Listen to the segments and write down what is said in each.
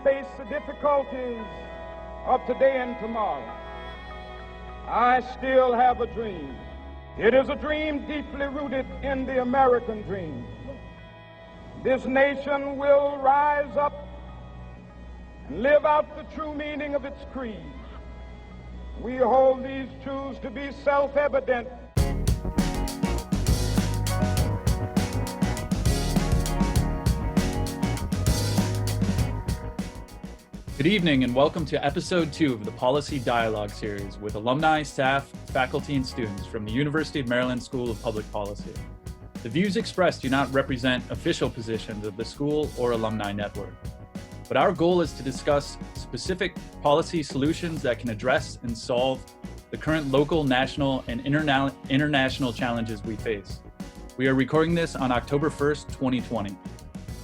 face the difficulties of today and tomorrow, I still have a dream. It is a dream deeply rooted in the American dream. This nation will rise up and live out the true meaning of its creed. We hold these truths to be self-evident. Good evening and welcome to episode 2 of the Policy Dialogue series with alumni, staff, faculty, and students from the University of Maryland School of Public Policy. The views expressed do not represent official positions of the school or alumni network, but our goal is to discuss specific policy solutions that can address and solve the current local, national, and international challenges we face. We are recording this on October 1st, 2020.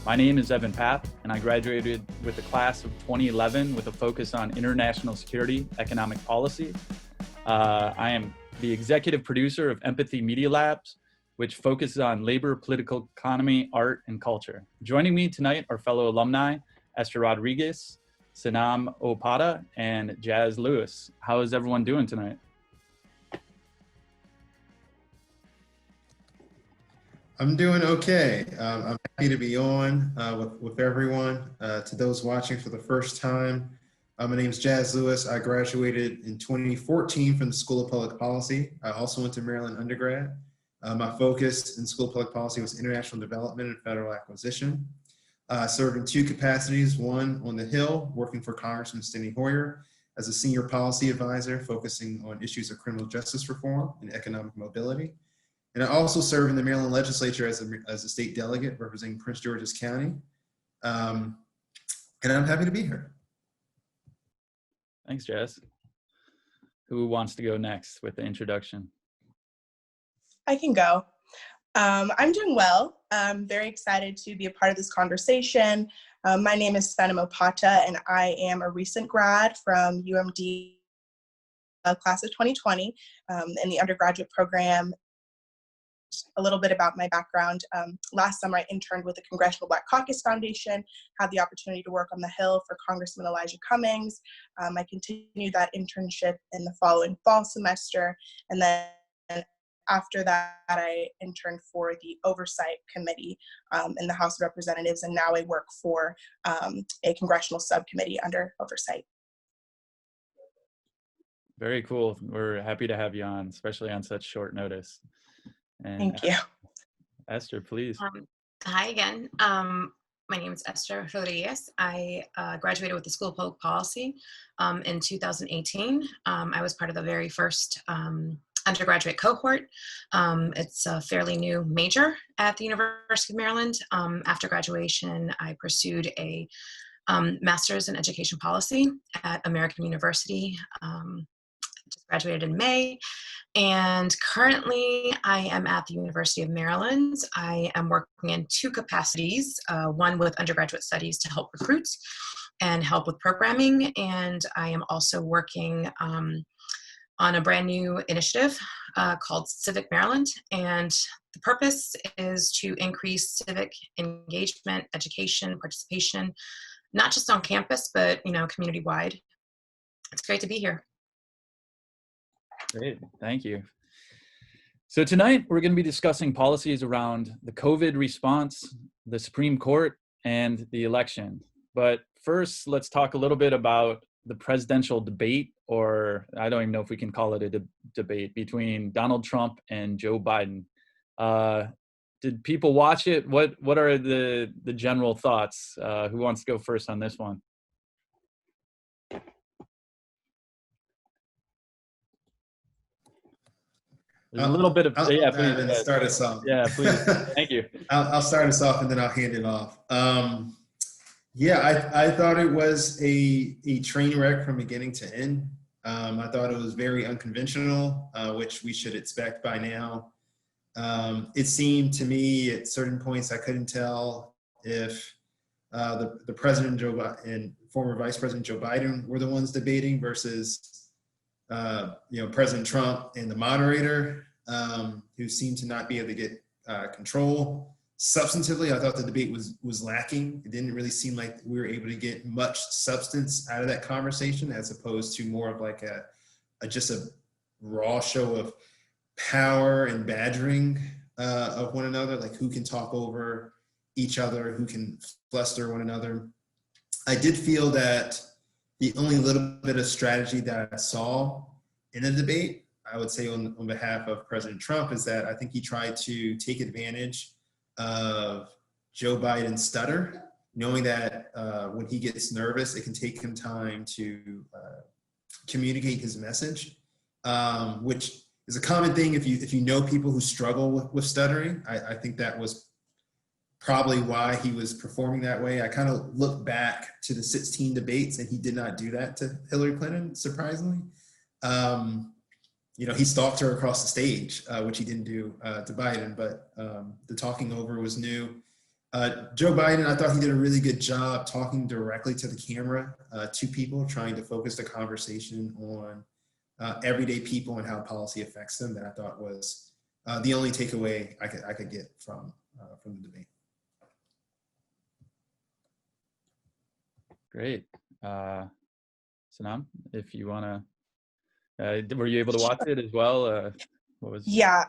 My name is Papp, and I graduated with the class of 2011 with a focus on international security, economic policy. I am the executive producer of Empathy Media Labs, which focuses on labor, political economy, art, and culture. Joining me tonight are fellow alumni, Esther Rodriguez, Senam Okpattah, and Jazz Lewis. How is everyone doing tonight? I'm doing okay. I'm happy to be on with everyone. To those watching for the first time, my name is Jazz Lewis. I graduated in 2014 from the School of Public Policy. I also went to Maryland undergrad. My focus in School of Public Policy was international development and federal acquisition. I served in 2 capacities, one on the Hill, working for Congressman Steny Hoyer as a senior policy advisor, focusing on issues of criminal justice reform and economic mobility. And I also serve in the Maryland legislature as a state delegate representing Prince George's County. And I'm happy to be here. Thanks, Jess. Who wants to go next with the introduction? I can go. I'm doing well. I'm very excited to be a part of this conversation. My name is Senam Okpattah, and I am a recent grad from UMD class of 2020 in the undergraduate program. A little bit about my background. Last summer, I interned with the Congressional Black Caucus Foundation, had the opportunity to work on the Hill for Congressman Elijah Cummings. I continued that internship in the following fall semester, and then after that, I interned for the Oversight Committee in the House of Representatives, and now I work for a congressional subcommittee under Oversight. Very cool. We're happy to have you on, especially on such short notice. And Thank you. Esther, please. Hi again. My name is Esther Rodriguez. I graduated with the School of Public Policy in 2018. I was part of the very first undergraduate cohort. It's a fairly new major at the University of Maryland. After graduation, I pursued a master's in education policy at American University. Just graduated in May. And currently I am at the University of Maryland. I am working in 2 capacities, one with undergraduate studies to help recruit and help with programming. And I am also working on a brand new initiative called Civic Maryland. And the purpose is to increase civic engagement, education, participation, not just on campus, but community-wide. It's great to be here. Great, thank you. So tonight we're going to be discussing policies around the COVID response, the Supreme Court, and the election. But first, let's talk a little bit about the presidential debate, or I don't even know if we can call it a debate, between Donald Trump and Joe Biden. Did people watch it? What are the general thoughts? Who wants to go first on this one? There's a little bit of, yeah, please. Start us off. Yeah, please. Thank you. I'll start us off and then I'll hand it off. Yeah, I thought it was a train wreck from beginning to end. I thought it was very unconventional, which we should expect by now. It seemed to me at certain points I couldn't tell if the President Joe Biden and former Vice President Joe Biden were the ones debating versus President Trump and the moderator, who seemed to not be able to get control Substantively, I thought the debate was lacking. It didn't really seem like we were able to get much substance out of that conversation, as opposed to more of like just a raw show of power and badgering of one another, like who can talk over each other, who can fluster one another. I did feel that the only little bit of strategy that I saw in the debate, I would say on behalf of President Trump, is that I think he tried to take advantage of Joe Biden's stutter, knowing that when he gets nervous, it can take him time to communicate his message, which is a common thing if you know people who struggle with stuttering. I think that was probably why he was performing that way. I kind of look back to the 16 debates, and he did not do that to Hillary Clinton, surprisingly. He stalked her across the stage, which he didn't do to Biden, but the talking over was new. Joe Biden, I thought he did a really good job talking directly to the camera, to people, trying to focus the conversation on everyday people and how policy affects them. That I thought was the only takeaway I could get from the debate. Great. Senam, if you want to, were you able to watch it as well? What was? Yeah,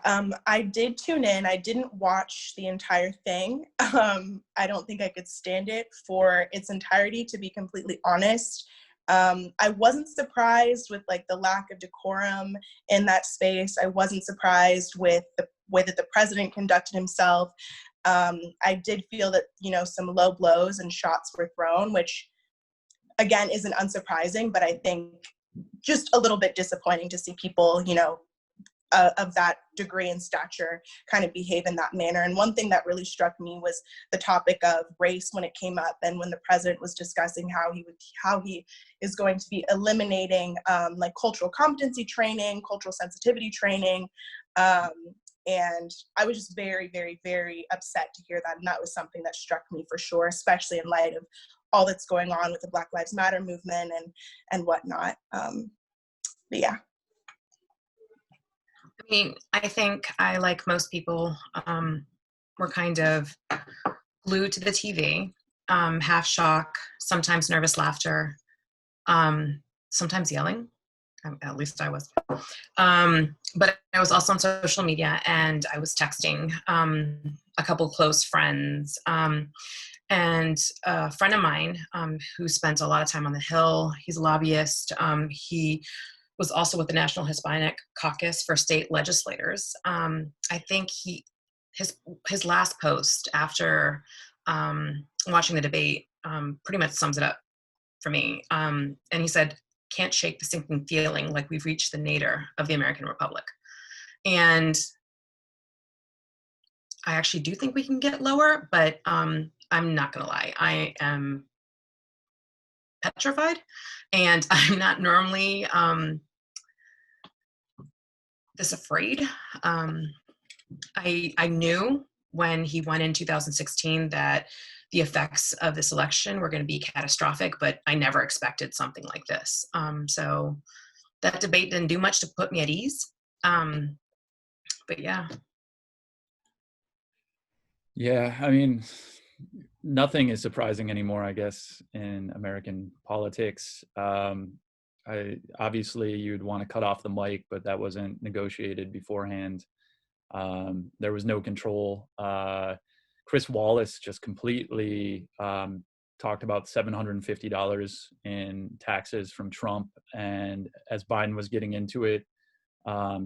I did tune in. I didn't watch the entire thing. I don't think I could stand it for its entirety, to be completely honest. I wasn't surprised with like the lack of decorum in that space. I wasn't surprised with the way that the president conducted himself. I did feel that, some low blows and shots were thrown, which again isn't unsurprising, but I think just a little bit disappointing to see people, of that degree and stature kind of behave in that manner. And one thing that really struck me was the topic of race when it came up, and when the president was discussing how he is going to be eliminating like cultural competency training, cultural sensitivity training. And I was just very, very, very upset to hear that. And that was something that struck me for sure, especially in light of all that's going on with the Black Lives Matter movement and whatnot. But yeah. I mean, I think I, like most people, were kind of glued to the TV, half shock, sometimes nervous laughter, sometimes yelling. At least I was. But I was also on social media, and I was texting a couple close friends. And a friend of mine who spent a lot of time on the Hill, he's a lobbyist. He was also with the National Hispanic Caucus for state legislators. I think his last post after watching the debate pretty much sums it up for me. And he said, "Can't shake the sinking feeling like we've reached the nadir of the American Republic." And I actually do think we can get lower, but I'm not gonna lie, I am petrified, and I'm not normally this afraid. I knew when he won in 2016 that the effects of this election were going to be catastrophic, but I never expected something like this. So that debate didn't do much to put me at ease. But yeah. Yeah, I mean, nothing is surprising anymore, I guess, in American politics. Obviously you'd want to cut off the mic, but that wasn't negotiated beforehand. There was no control. Chris Wallace just completely talked about $750 in taxes from Trump. And as Biden was getting into it,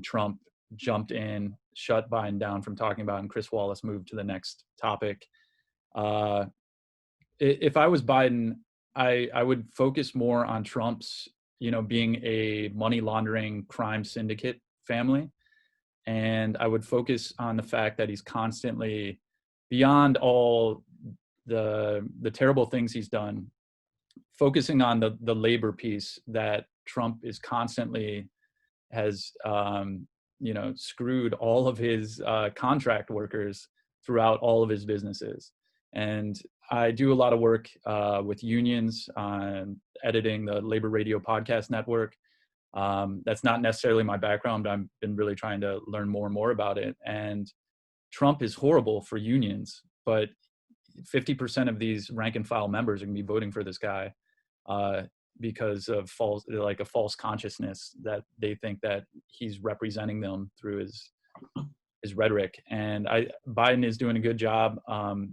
Trump jumped in, shut Biden down from talking about it, and Chris Wallace moved to the next topic. If I was Biden, I would focus more on Trump's, being a money laundering crime syndicate family. And I would focus on the fact that he's constantly, beyond all the terrible things he's done, focusing on the labor piece, that Trump is constantly has, screwed all of his contract workers throughout all of his businesses. And I do a lot of work with unions on editing the Labor Radio Podcast Network. That's not necessarily my background, but I've been really trying to learn more and more about it. And Trump is horrible for unions. but 50% of these rank and file members are going to be voting for this guy because of a false consciousness that they think that he's representing them through his rhetoric. And Biden is doing a good job.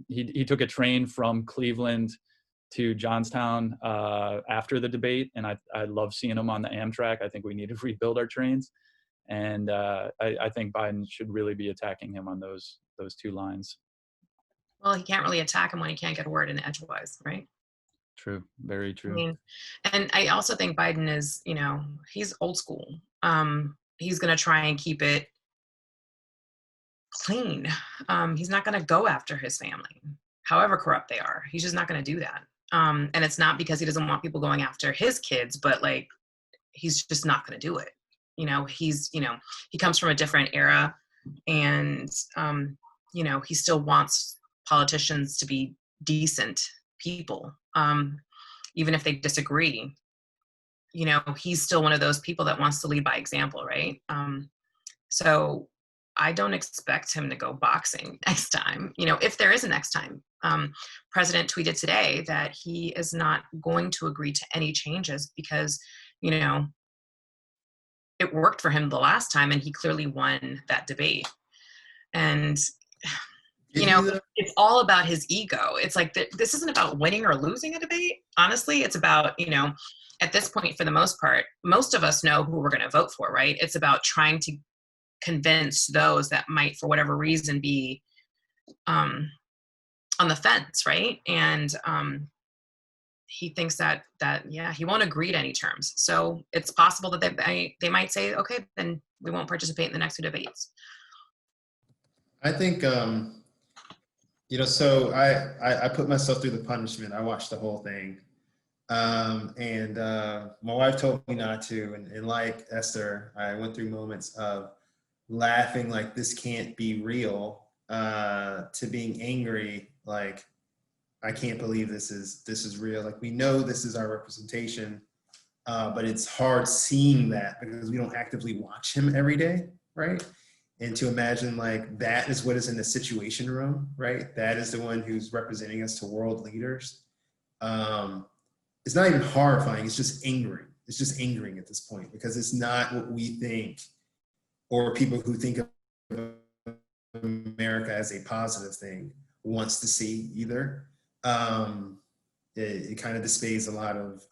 He took a train from Cleveland to Johnstown after the debate, and I love seeing him on the Amtrak. I think we need to rebuild our trains, and I think Biden should really be attacking him on those two lines. Well, he can't really attack him when he can't get a word in edgewise, right? True, very true. I mean, and I also think Biden is, he's old school. He's going to try and keep it clean. He's not going to go after his family, however corrupt they are. He's just not going to do that. And it's not because he doesn't want people going after his kids, but like, he's just not going to do it. He comes from a different era, and, he still wants politicians to be decent people. Even if they disagree, he's still one of those people that wants to lead by example, right? So I don't expect him to go boxing next time, if there is a next time. President tweeted today that he is not going to agree to any changes because, it worked for him the last time and he clearly won that debate. And it's all about his ego. It's like, this isn't about winning or losing a debate. Honestly, it's about, at this point, for the most part, most of us know who we're going to vote for, right? It's about trying to convince those that might, for whatever reason, be on the fence, right? And he thinks that he won't agree to any terms. So it's possible that they might say, okay, then we won't participate in the next two debates. I think, so I put myself through the punishment. I watched the whole thing. And my wife told me not to. And like Esther, I went through moments of laughing like this can't be real, to being angry like, I can't believe this is real. Like, we know this is our representation, but it's hard seeing that because we don't actively watch him every day, right? And to imagine like that is what is in the Situation Room, right? That is the one who's representing us to world leaders. It's not even horrifying, it's just angering. It's just angering at this point because it's not what we think, or people who think of America as a positive thing wants to see either. It kind of displays a lot of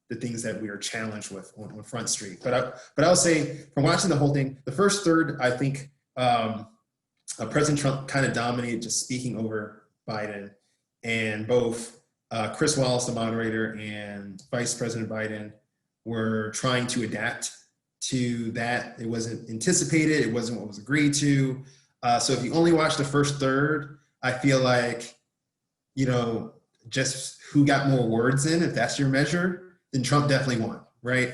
the things that we are challenged with on Front Street. But I'll say, from watching the whole thing, the first third, I think President Trump kind of dominated, just speaking over Biden, and both Chris Wallace, the moderator, and Vice President Biden were trying to adapt to that. It wasn't anticipated. It wasn't what was agreed to. So if you only watch the first third, I feel like, just who got more words in, if that's your measure, then Trump definitely won, right?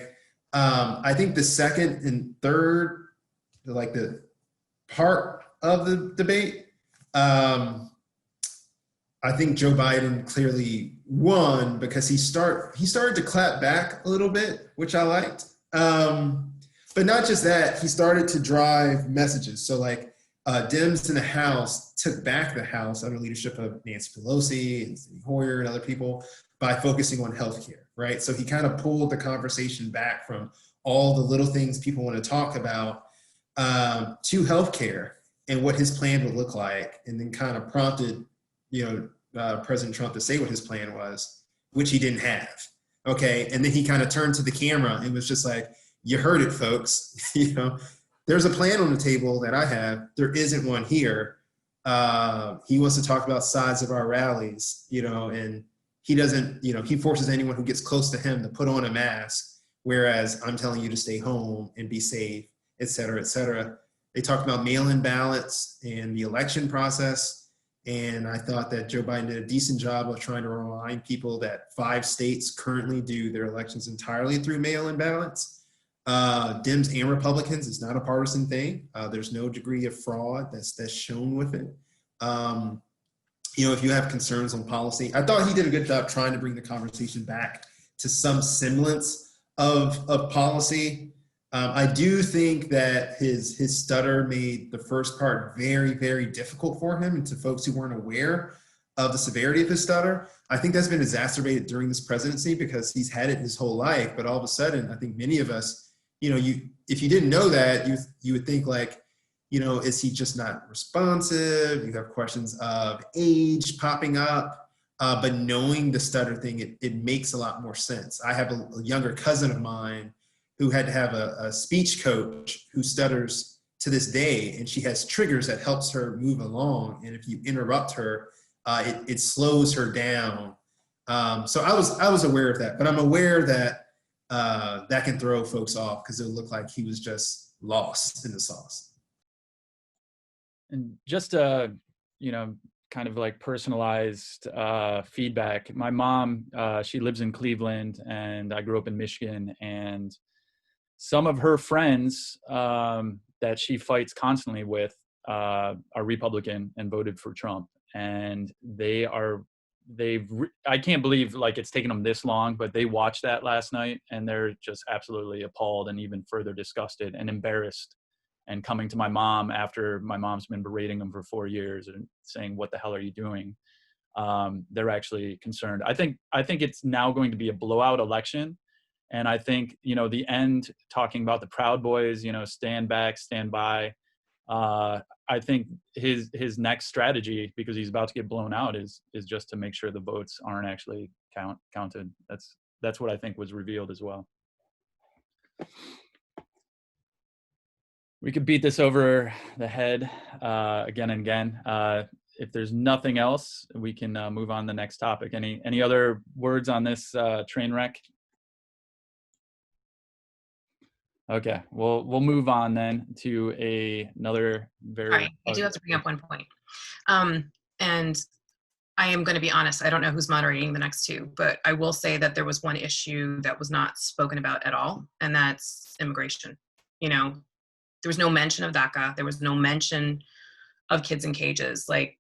I think the second and third, like the part of the debate, I think Joe Biden clearly won because he started to clap back a little bit, which I liked. But not just that, he started to drive messages. So like Dems in the House took back the House under leadership of Nancy Pelosi and Steny Hoyer and other people by focusing on healthcare, right? So he kind of pulled the conversation back from all the little things people want to talk about to healthcare and what his plan would look like, and then kind of prompted, President Trump to say what his plan was, which he didn't have. Okay, and then he kind of turned to the camera and was just like, "You heard it, folks. There's a plan on the table that I have. There isn't one here." He wants to talk about size of our rallies, and he doesn't, he forces anyone who gets close to him to put on a mask, whereas I'm telling you to stay home and be safe, et cetera, et cetera. They talked about mail-in ballots and the election process. And I thought that Joe Biden did a decent job of trying to remind people that 5 states currently do their elections entirely through mail-in ballots. Dems and Republicans, it's not a partisan thing. There's no degree of fraud that's shown with it. If you have concerns on policy, I thought he did a good job trying to bring the conversation back to some semblance of policy. I do think that his stutter made the first part very, very difficult for him, and to folks who weren't aware of the severity of his stutter. I think that's been exacerbated during this presidency because he's had it his whole life, but all of a sudden, I think many of us, if you didn't know that, you would think like, is he just not responsive? You have questions of age popping up, but knowing the stutter thing, it makes a lot more sense. I have a younger cousin of mine who had to have a speech coach who stutters to this day, and she has triggers that helps her move along. And if you interrupt her, it slows her down. So I was aware of that, but I'm aware that that can throw folks off because it looked like he was just lost in the sauce. And just kind of like personalized feedback. My mom, she lives in Cleveland, and I grew up in Michigan, and some of her friends that she fights constantly with are Republican and voted for Trump. And I can't believe like it's taken them this long, but they watched that last night and they're just absolutely appalled and even further disgusted and embarrassed, and coming to my mom after my mom's been berating them for 4 years and saying, what the hell are you doing? They're actually concerned. I think it's now going to be a blowout election. And I think, the end, talking about the Proud Boys, stand back, stand by. I think his next strategy, because he's about to get blown out, is just to make sure the votes aren't actually counted. That's what I think was revealed as well. We could beat this over the head again and again. If there's nothing else, we can move on to the next topic. Any other words on this train wreck? Okay, we'll move on then to another very. All right, I do have to bring up one point. And I am going to be honest, I don't know who's moderating the next two, but I will say that there was one issue that was not spoken about at all, and that's immigration. There was no mention of DACA. There was no mention of kids in cages. Like,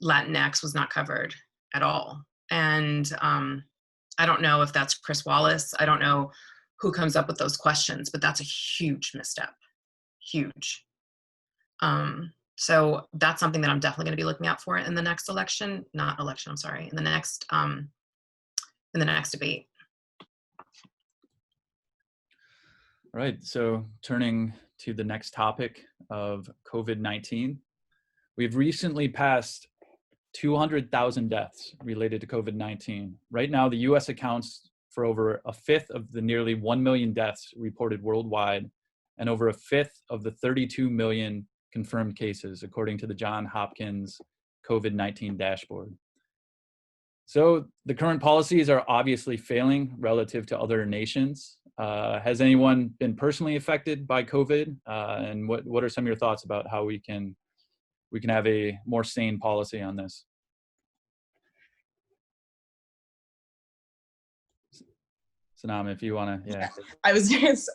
Latinx was not covered at all. And I don't know if that's Chris Wallace. I don't know who comes up with those questions, but that's a huge misstep. Huge. So that's something that I'm definitely going to be looking out for in the next in the next debate. All right, so turning to the next topic of COVID-19, we've recently passed 200,000 deaths related to COVID-19. Right now, the US accounts for over a fifth of the nearly 1 million deaths reported worldwide, and over a fifth of the 32 million confirmed cases, according to the Johns Hopkins COVID-19 dashboard. So the current policies are obviously failing relative to other nations. Has anyone been personally affected by COVID? And what are some of your thoughts about how we can have a more sane policy on this? Senam, if you want to, yeah. I was just,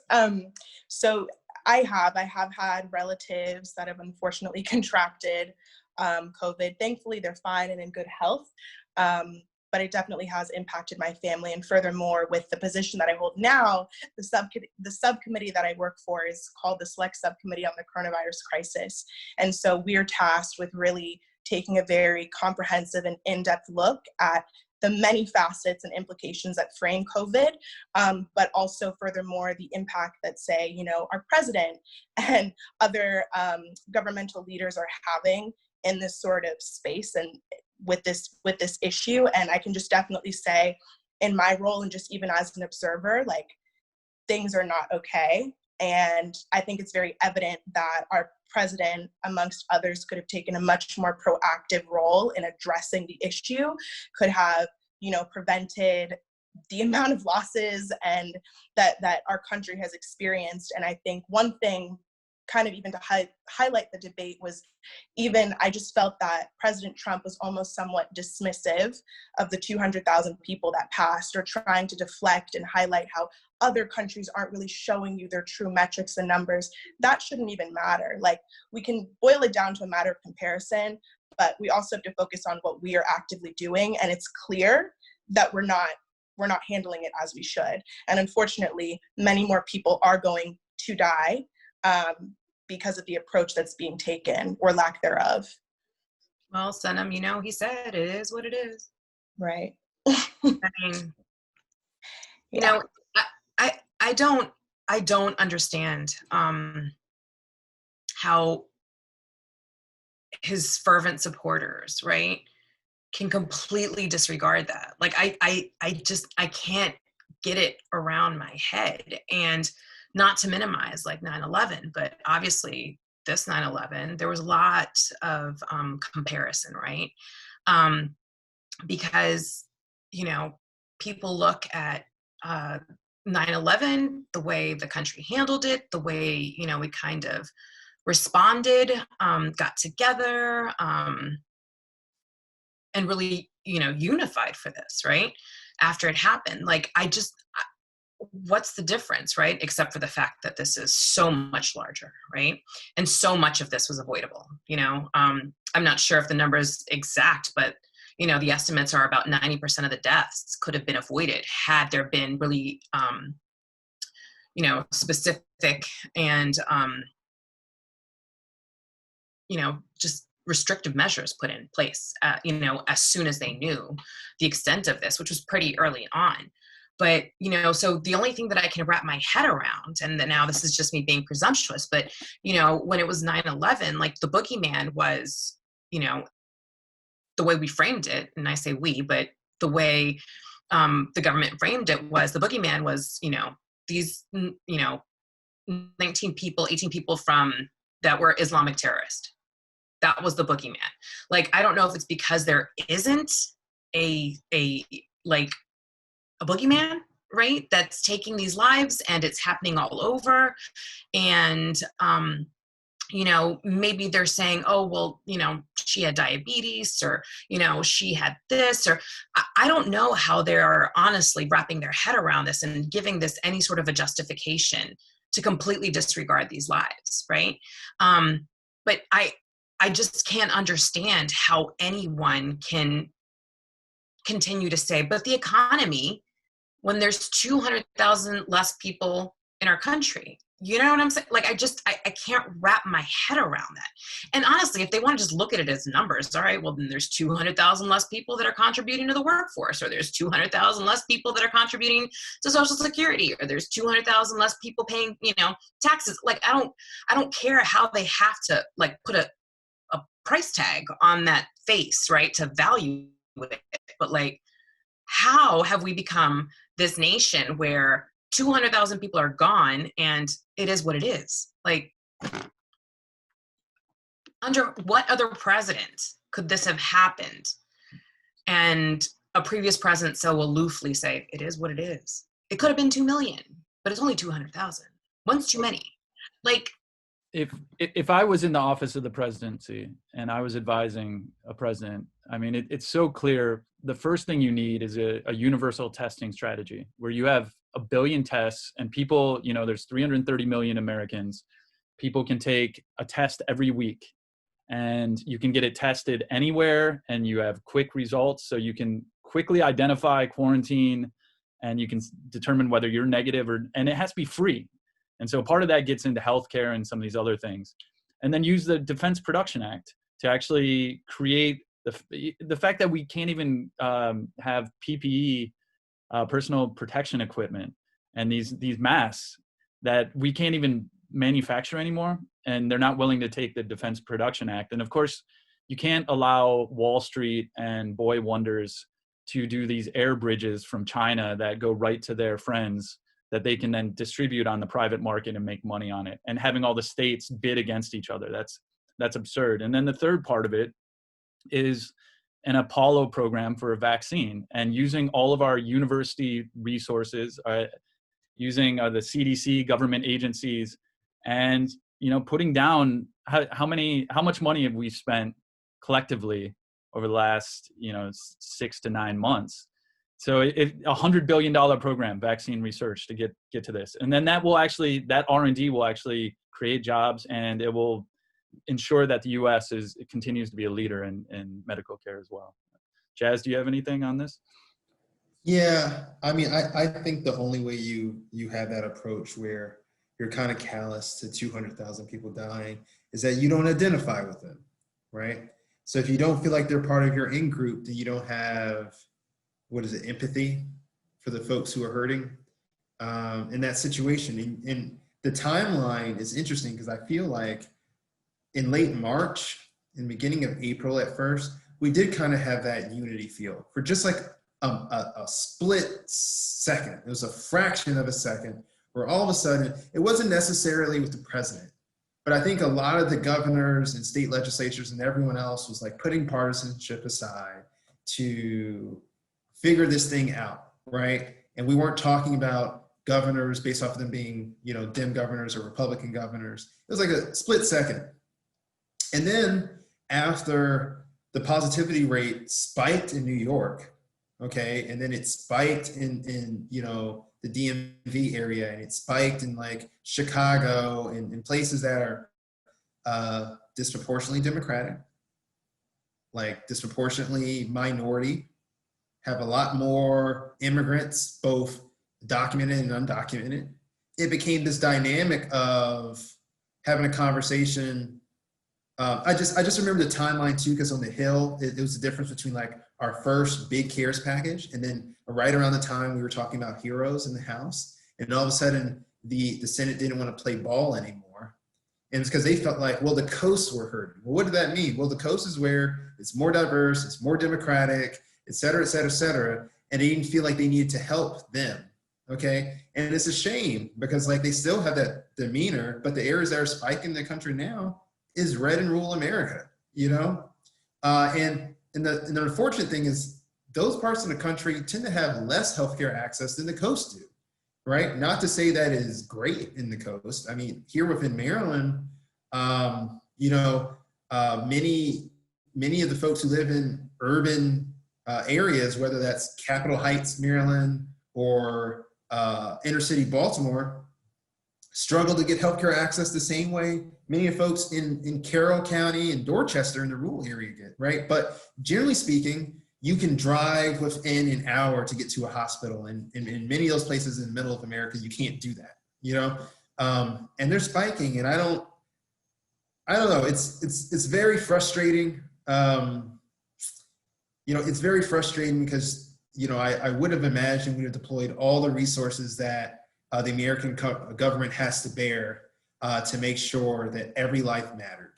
so I have had relatives that have unfortunately contracted COVID. Thankfully, they're fine and in good health. But it definitely has impacted my family. And furthermore, with the position that I hold now, the subcommittee that I work for is called the Select Subcommittee on the Coronavirus Crisis. And so we're tasked with really taking a very comprehensive and in-depth look at the many facets and implications that frame COVID, but also furthermore, the impact that, say, our president and other governmental leaders are having in this sort of space and with this issue. And I can just definitely say, in my role and just even as an observer, like, things are not okay. And I think it's very evident that our president, amongst others, could have taken a much more proactive role in addressing the issue, could have, prevented the amount of losses and that our country has experienced. And I think one thing kind of even to highlight the debate was I just felt that President Trump was almost somewhat dismissive of the 200,000 people that passed, or trying to deflect and highlight how other countries aren't really showing you their true metrics and numbers. That shouldn't even matter. Like, we can boil it down to a matter of comparison, but we also have to focus on what we are actively doing. And it's clear that we're not we're not handling it as we should. And unfortunately, many more people are going to die because of the approach that's being taken or lack thereof. Well, Senam, he said it is what it is. Right. I mean, Yeah. I don't understand how his fervent supporters, right, can completely disregard that. Like I can't get it around my head. And not to minimize like 9/11, but obviously this 9/11, there was a lot of comparison, right? Because people look at 9/11, the way the country handled it, the way we kind of responded, got together, and really unified for this, right? After it happened, like what's the difference, right? Except for the fact that this is so much larger, right? And so much of this was avoidable. I'm not sure if the number is exact, but the estimates are about 90% of the deaths could have been avoided had there been really specific and just restrictive measures put in place, as soon as they knew the extent of this, which was pretty early on. But, so the only thing that I can wrap my head around, and now this is just me being presumptuous, but, when it was 9/11, like the boogeyman was, the way we framed it, and I say we, but the way the government framed it was the boogeyman was, these, 19 people, 18 people that were Islamic terrorists. That was the boogeyman. Like, I don't know if it's because there isn't a boogeyman, right, that's taking these lives and it's happening all over. And, maybe they're saying, oh, well, she had diabetes, or, she had this, or I don't know how they're honestly wrapping their head around this and giving this any sort of a justification to completely disregard these lives, right? But I just can't understand how anyone can continue to say, but the economy, when there's 200,000 less people in our country, you know what I'm saying? Like, I can't wrap my head around that. And honestly, if they want to just look at it as numbers, all right, well, then there's 200,000 less people that are contributing to the workforce, or there's 200,000 less people that are contributing to Social Security, or there's 200,000 less people paying, taxes. Like, I don't care how they have to like put a price tag on that face, right, to value it. But like, how have we become this nation where 200,000 people are gone and it is what it is? Like, under what other president could this have happened? And a previous president so aloofly say, it is what it is. It could have been 2 million, but it's only 200,000. One's too many. Like, if I was in the office of the presidency and I was advising a president, I mean, it's so clear. The first thing you need is a universal testing strategy where you have 1 billion tests and people, there's 330 million Americans. People can take a test every week and you can get it tested anywhere and you have quick results. So you can quickly identify, quarantine, and you can determine whether you're negative and it has to be free. And so part of that gets into healthcare and some of these other things. And then use the Defense Production Act to actually create the fact that we can't even have PPE, personal protection equipment, and these masks that we can't even manufacture anymore. And they're not willing to take the Defense Production Act. And of course, you can't allow Wall Street and boy wonders to do these air bridges from China that go right to their friends that they can then distribute on the private market and make money on it, and having all the states bid against each other. That's absurd. And then the third part of it is an Apollo program for a vaccine, and using all of our university resources, using the CDC, government agencies, and putting down how much money have we spent collectively over the last 6 to 9 months. So $100 billion program, vaccine research, to get to this. And then that R&D will actually create jobs, and it will ensure that the U.S. continues to be a leader in medical care as well. Jazz, do you have anything on this? Yeah, I mean, I think the only way you have that approach where you're kind of callous to 200,000 people dying is that you don't identify with them, right? So if you don't feel like they're part of your in group, then you don't have, what is it, empathy for the folks who are hurting in that situation. And the timeline is interesting because I feel like in late March, in the beginning of April at first, we did kind of have that unity feel for just like a split second. It was a fraction of a second where all of a sudden, it wasn't necessarily with the president, but I think a lot of the governors and state legislatures and everyone else was like putting partisanship aside to figure this thing out, right? And we weren't talking about governors based off of them being, you know, Dem governors or Republican governors. It was like a split second. And then after the positivity rate spiked in New York, okay, and then it spiked in you know, the DMV area, and it spiked in like Chicago and in places that are disproportionately Democratic, like disproportionately minority, have a lot more immigrants, both documented and undocumented. It became this dynamic of having a conversation. I just remember the timeline too, because on the Hill, it was the difference between like our first big CARES package, and then right around the time we were talking about heroes in the House, and all of a sudden the Senate didn't want to play ball anymore. And it's because they felt like, well, the coasts were hurting. Well, what did that mean? Well, the coast is where it's more diverse, it's more democratic, et cetera, et cetera, et cetera. And they didn't feel like they needed to help them. Okay. And it's a shame because like they still have that demeanor, but the areas that are spiking the country now is red and rural America, you know? And the unfortunate thing is those parts of the country tend to have less healthcare access than the coast do, right? Not to say that is great in the coast. I mean, here within Maryland, you know, many of the folks who live in urban areas, whether that's Capitol Heights, Maryland, or inner city Baltimore, struggle to get healthcare access the same way many of folks in Carroll County and Dorchester in the rural area get, right? But generally speaking, you can drive within an hour to get to a hospital. And in many of those places in the middle of America, you can't do that, you know? And they're spiking, and I don't know, it's very frustrating. You know, it's very frustrating because, you know, I would have imagined we would have deployed all the resources that the American government has to bear to make sure that every life mattered,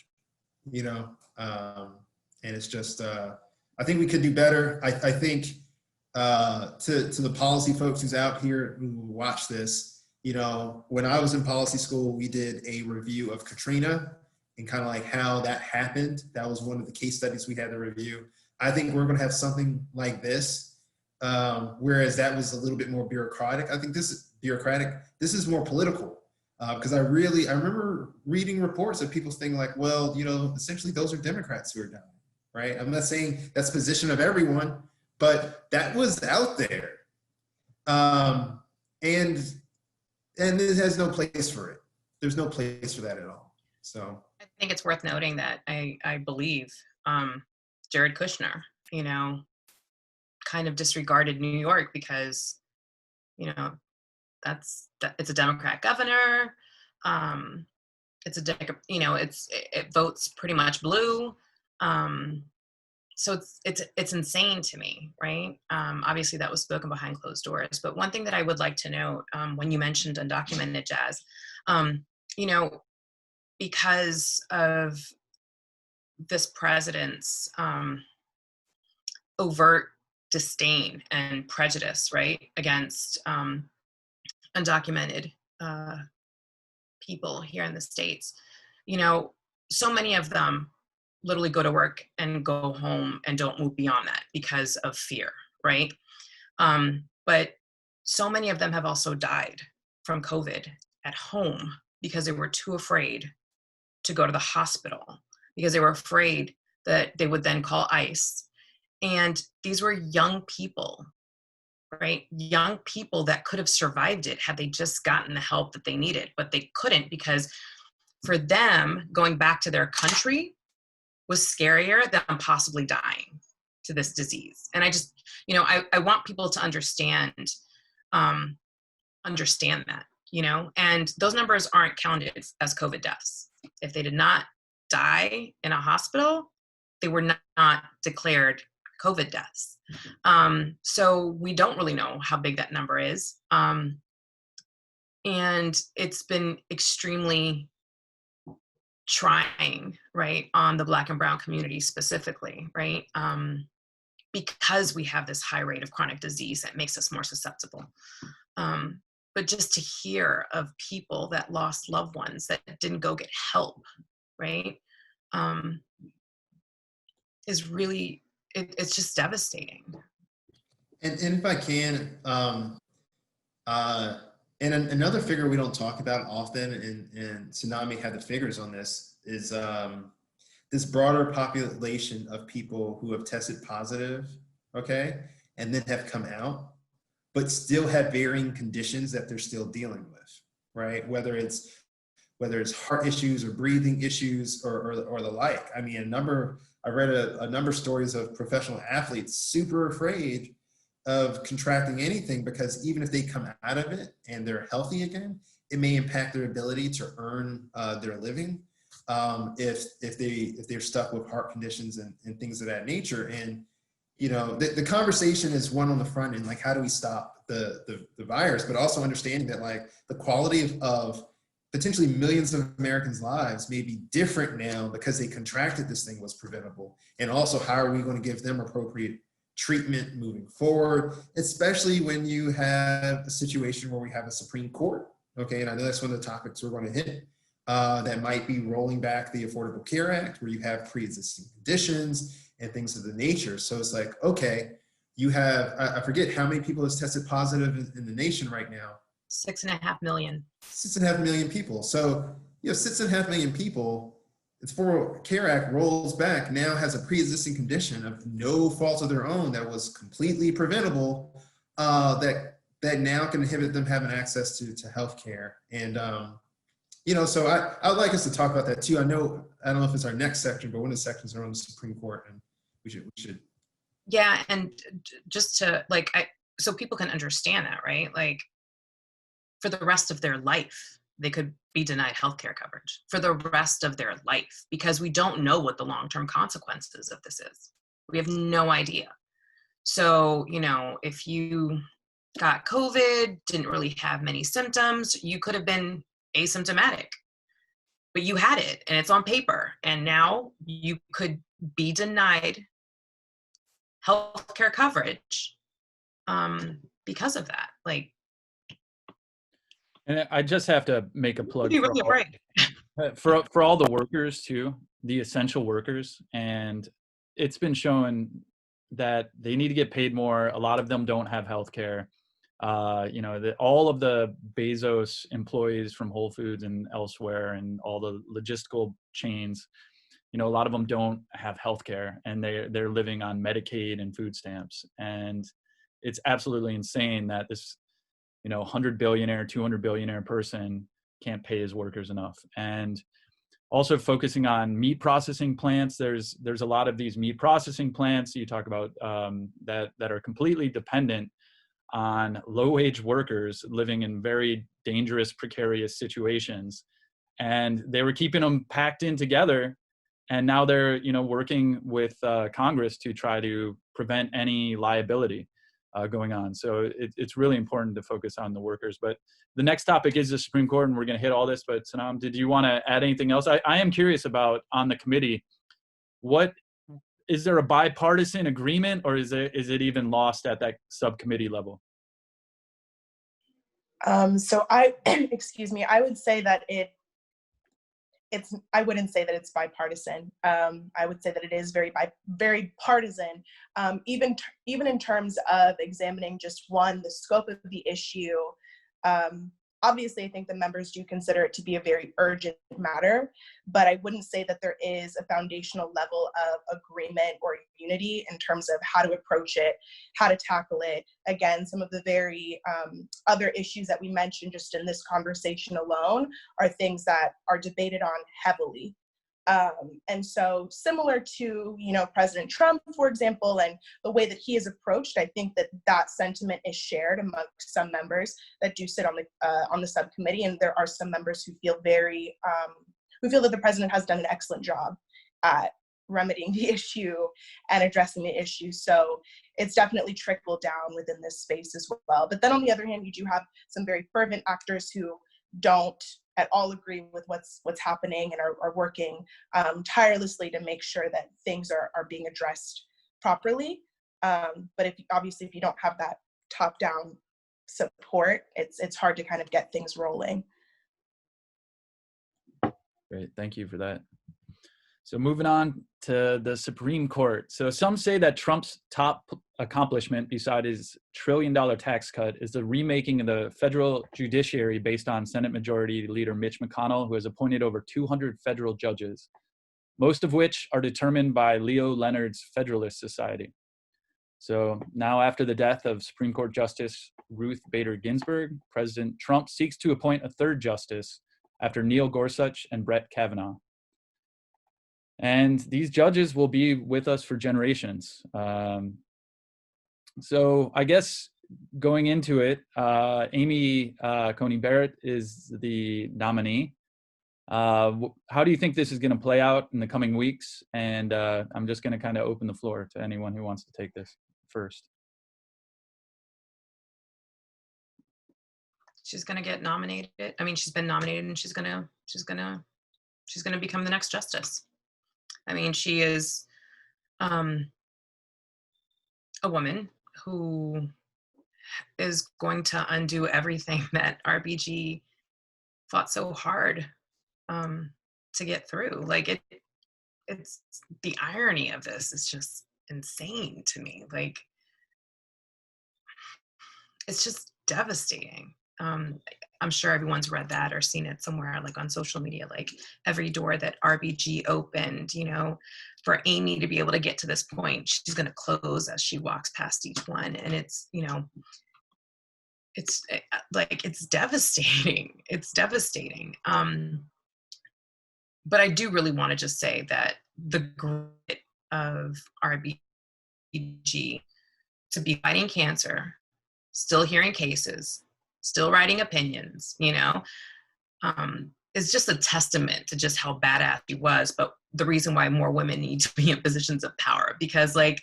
you know? And it's just, I think we could do better. I think to the policy folks who's out here who watch this, you know, when I was in policy school, we did a review of Katrina and kind of like how that happened. That was one of the case studies we had to review. I think we're going to have something like this, whereas that was a little bit more bureaucratic. I think this is bureaucratic. This is more political. Because I remember reading reports of people thinking like, well, you know, essentially those are Democrats who are dying, right? I'm not saying that's the position of everyone, but that was out there. And it has no place for it. There's no place for that at all. So I think it's worth noting that I believe Jared Kushner, you know, kind of disregarded New York because, you know, it's a Democrat governor. It votes pretty much blue. So it's insane to me, right? Obviously that was spoken behind closed doors. But one thing that I would like to note, when you mentioned undocumented jazz, you know, because of this president's overt disdain and prejudice, right, against undocumented people here in the States, you know, so many of them literally go to work and go home and don't move beyond that because of fear, right? But so many of them have also died from COVID at home because they were too afraid to go to the hospital, because they were afraid that they would then call ICE. And these were young people, right? Young people that could have survived it had they just gotten the help that they needed, but they couldn't, because for them, going back to their country was scarier than possibly dying, to this disease. And I just, I want people to understand that, and those numbers aren't counted as COVID deaths. If they did not die in a hospital, they were not declared COVID deaths. So we don't really know how big that number is. And it's been extremely trying, right, on the Black and Brown community specifically, right? Because we have this high rate of chronic disease that makes us more susceptible. But just to hear of people that lost loved ones that didn't go get help, right, is really, it's just devastating. And if I can, and another figure we don't talk about often, and Senam had the figures on this, is this broader population of people who have tested positive, okay, and then have come out, but still have varying conditions that they're still dealing with, right? Whether it's heart issues or breathing issues or the like. I mean, I read a number of stories of professional athletes super afraid of contracting anything, because even if they come out of it and they're healthy again, it may impact their ability to earn their living if they're stuck with heart conditions and things of that nature. And the conversation is one on the front end, like how do we stop the virus, but also understanding that like the quality of potentially millions of Americans' lives may be different now because they contracted this thing was preventable. And also, how are we going to give them appropriate treatment moving forward, especially when you have a situation where we have a Supreme Court, okay? And I know that's one of the topics we're going to hit, that might be rolling back the Affordable Care Act, where you have pre-existing conditions and things of the nature. So it's like, okay, you have, I forget how many people has tested positive in the nation right now. 6.5 million. 6.5 million people. So, 6.5 million people, the Affordable Care Act rolls back, now has a pre-existing condition of no fault of their own that was completely preventable, that now can inhibit them having access to health care. And, so I would like us to talk about that too. I don't know if it's our next section, but one of the sections are on the Supreme Court, and we should. Yeah, and just to so people can understand that, right? Like, for the rest of their life, they could be denied healthcare coverage for the rest of their life, because we don't know what the long-term consequences of this is. We have no idea. So, if you got COVID, didn't really have many symptoms, you could have been asymptomatic, but you had it and it's on paper. And now you could be denied healthcare coverage because of that. Like, and I just have to make a plug for for all the workers too, the essential workers. And it's been shown that they need to get paid more. A lot of them don't have health care. All of the Bezos employees from Whole Foods and elsewhere and all the logistical chains, a lot of them don't have health care, and they're living on Medicaid and food stamps. And it's absolutely insane that this 100 billionaire, 200 billionaire person can't pay his workers enough. And also focusing on meat processing plants. There's a lot of these meat processing plants you talk about that are completely dependent on low-wage workers living in very dangerous, precarious situations. And they were keeping them packed in together. And now they're, working with Congress to try to prevent any liability going on. So it's really important to focus on the workers. But the next topic is the Supreme Court, and we're going to hit all this. But Senam, did you want to add anything else? I am curious about, on the committee, is there a bipartisan agreement, or is it even lost at that subcommittee level? So I, excuse me, I would say that I wouldn't say that it's bipartisan. I would say that it is very partisan, even in terms of examining just the scope of the issue. Obviously, I think the members do consider it to be a very urgent matter, but I wouldn't say that there is a foundational level of agreement or unity in terms of how to approach it, how to tackle it. Again, some of the very other issues that we mentioned just in this conversation alone are things that are debated on heavily. And so similar to, President Trump, for example, and the way that he is approached, I think that sentiment is shared amongst some members that do sit on the subcommittee. And there are some members who feel who feel that the president has done an excellent job at remedying the issue and addressing the issue. So it's definitely trickled down within this space as well. But then on the other hand, you do have some very fervent actors who don't at all agree with what's happening and are working tirelessly to make sure that things are being addressed properly. But if you don't have that top-down support, it's hard to kind of get things rolling. Great, thank you for that. So moving on to the Supreme Court. So some say that Trump's top accomplishment beside his $1 trillion tax cut is the remaking of the federal judiciary based on Senate Majority Leader Mitch McConnell, who has appointed over 200 federal judges, most of which are determined by Leo Leonard's Federalist Society. So now after the death of Supreme Court Justice Ruth Bader Ginsburg, President Trump seeks to appoint a third justice after Neil Gorsuch and Brett Kavanaugh. And these judges will be with us for generations. So I guess going into it, Amy Coney Barrett is the nominee. How do you think this is going to play out in the coming weeks? And I'm just going to kind of open the floor to anyone who wants to take this first. She's going to get nominated. I mean, she's been nominated, and she's going to become the next justice. I mean, she is a woman who is going to undo everything that RBG fought so hard to get through. Like it's the irony of this is just insane to me. Like, it's just devastating. I'm sure everyone's read that or seen it somewhere, like on social media, like every door that RBG opened, for Amy to be able to get to this point, she's going to close as she walks past each one. And it's, it's like, it's devastating. It's devastating. But I do really want to just say that the grit of RBG to be fighting cancer, still hearing cases, still writing opinions, is just a testament to just how badass she was. But the reason why more women need to be in positions of power, because I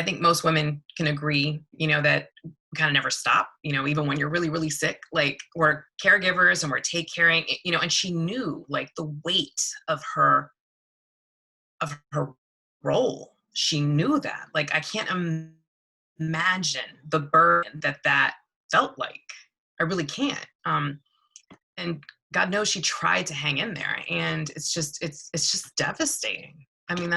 think most women can agree, that we kind of never stop, even when you're really, really sick, like we're caregivers and we're take caring, and she knew like the weight of her role. She knew that. Like, I can't imagine the burden that felt like. I really can't. And God knows she tried to hang in there, and it's just devastating. I mean,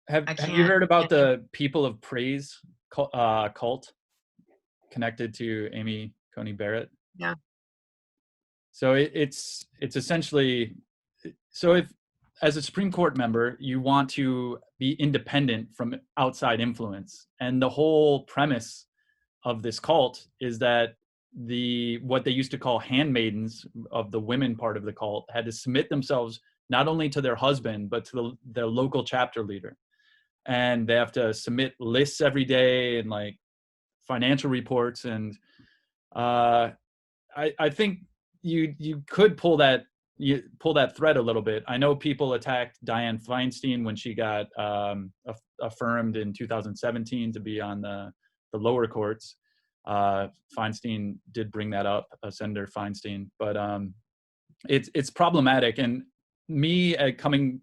have you heard about the People of Praise cult connected to Amy Coney Barrett? Yeah. So it's essentially, so if as a Supreme Court member, you want to be independent from outside influence, and the whole premise of this cult is that what they used to call handmaidens of the women part of the cult had to submit themselves not only to their husband, but to their local chapter leader. And they have to submit lists every day and like financial reports. And I think you could pull that thread a little bit. I know people attacked Dianne Feinstein when she got affirmed in 2017 to be on the lower courts. Feinstein did bring that up, Senator Feinstein, but it's problematic. And me coming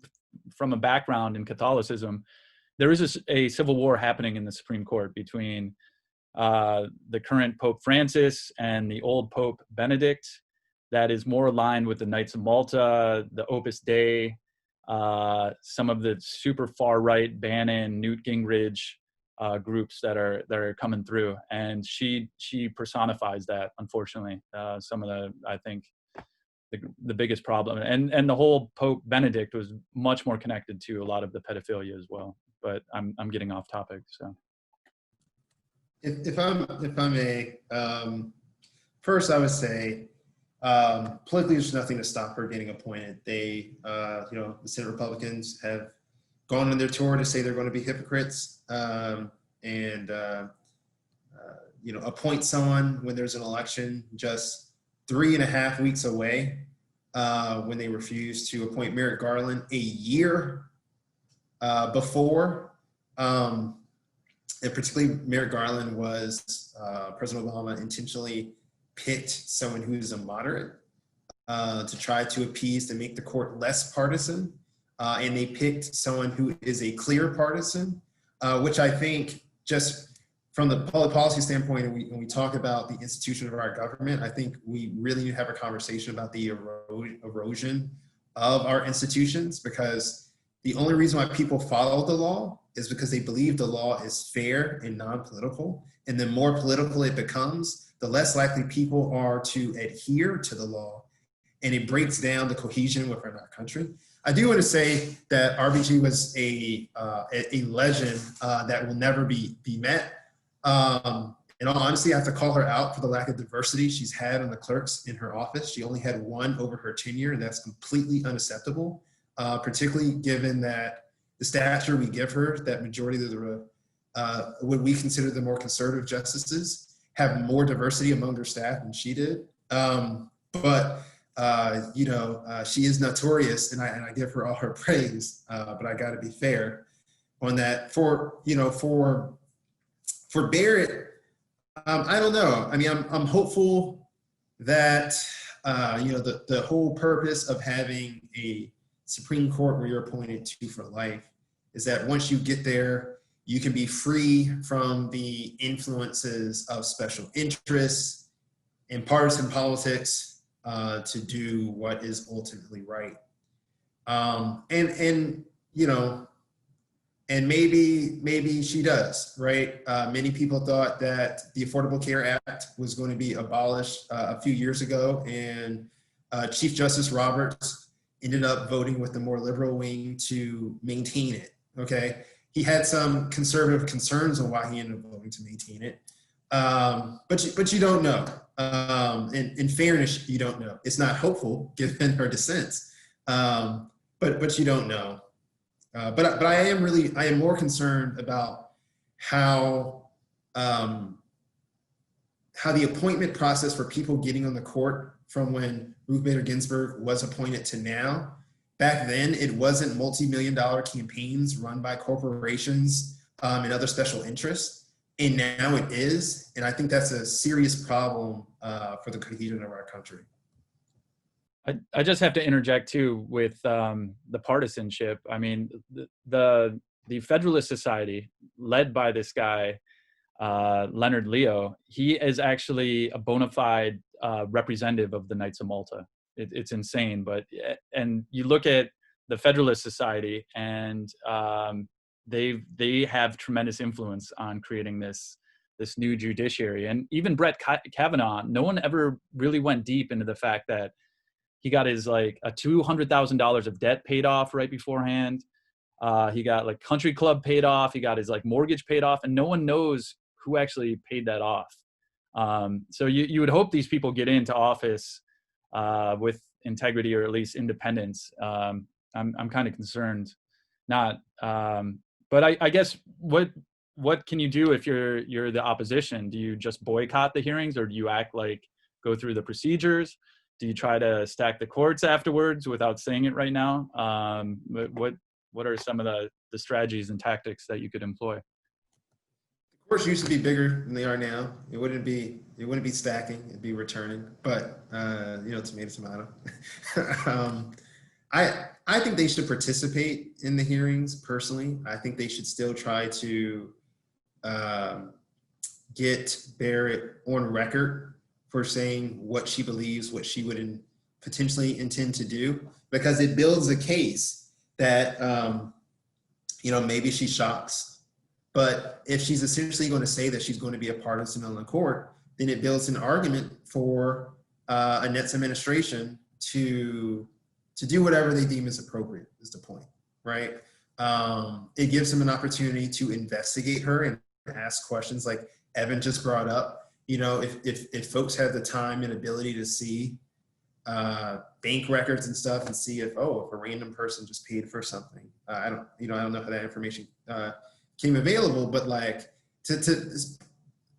from a background in Catholicism, there is a civil war happening in the Supreme Court between the current Pope Francis and the old Pope Benedict that is more aligned with the Knights of Malta, the Opus Dei, some of the super far right Bannon, Newt Gingrich groups that are coming through, and she personifies that, unfortunately. Some of I think the biggest problem, and the whole Pope Benedict was much more connected to a lot of the pedophilia as well. But I'm getting off topic. So if I may, first I would say Politically, there's nothing to stop her getting appointed. They, the Senate Republicans have gone on their tour to say they're going to be hypocrites and appoint someone when there's an election just 3.5 weeks away, when they refused to appoint Merrick Garland a year before. And particularly Merrick Garland was, President Obama intentionally picked someone who is a moderate to try to appease, to make the court less partisan. And they picked someone who is a clear partisan, which I think, just from the public policy standpoint, when we talk about the institution of our government, I think we really need to have a conversation about the erosion of our institutions, because the only reason why people follow the law is because they believe the law is fair and non-political. And the more political it becomes, the less likely people are to adhere to the law, and it breaks down the cohesion within our country. I do want to say that RBG was a legend that will never be met. In all honesty, I have to call her out for the lack of diversity she's had on the clerks in her office. She only had one over her tenure, and that's completely unacceptable, particularly given that the stature we give her, that majority of the what we consider the more conservative justices have more diversity among their staff than she did. She is notorious, and I give her all her praise, but I got to be fair on that. For Barrett, I don't know. I mean, I'm hopeful that the whole purpose of having a Supreme Court where you're appointed to for life is that once you get there, you can be free from the influences of special interests and partisan politics to do what is ultimately right. And maybe she does, right? Many people thought that the Affordable Care Act was going to be abolished a few years ago, and Chief Justice Roberts ended up voting with the more liberal wing to maintain it, okay? He had some conservative concerns on why he ended up voting to maintain it, but you don't know. In fairness, you don't know. It's not hopeful given her dissents, but you don't know. But I am more concerned about how the appointment process for people getting on the court from when Ruth Bader Ginsburg was appointed to now. Back then, it wasn't multi-million-dollar campaigns run by corporations and other special interests, and now it is. And I think that's a serious problem for the cohesion of our country. I just have to interject too with the partisanship. I mean, the Federalist Society, led by this guy, Leonard Leo, he is actually a bona fide representative of the Knights of Malta. It's insane, and you look at the Federalist Society, and they have tremendous influence on creating this new judiciary. And even Brett Kavanaugh, no one ever really went deep into the fact that he got his like a $200,000 of debt paid off right beforehand. He got like country club paid off. He got his like mortgage paid off, and no one knows who actually paid that off. So you would hope these people get into office with integrity, or at least independence. I'm kind of concerned, not. But I guess what can you do if you're the opposition? Do you just boycott the hearings, or do you act like go through the procedures? Do you try to stack the courts afterwards without saying it right now? What are some of the strategies and tactics that you could employ? The courts used to be bigger than they are now. It wouldn't be stacking; it'd be returning. But tomato. I think they should participate in the hearings. Personally, I think they should still try to get Barrett on record for saying what she believes, what she would potentially intend to do, because it builds a case that, maybe she shocks. But if she's essentially going to say that she's going to be a partisan on the court, then it builds an argument for Annette's administration to do whatever they deem is appropriate, is the point, right? It gives them an opportunity to investigate her and ask questions like Evan just brought up. If folks have the time and ability to see bank records and stuff and see if a random person just paid for something. I don't know how that information came available, but like to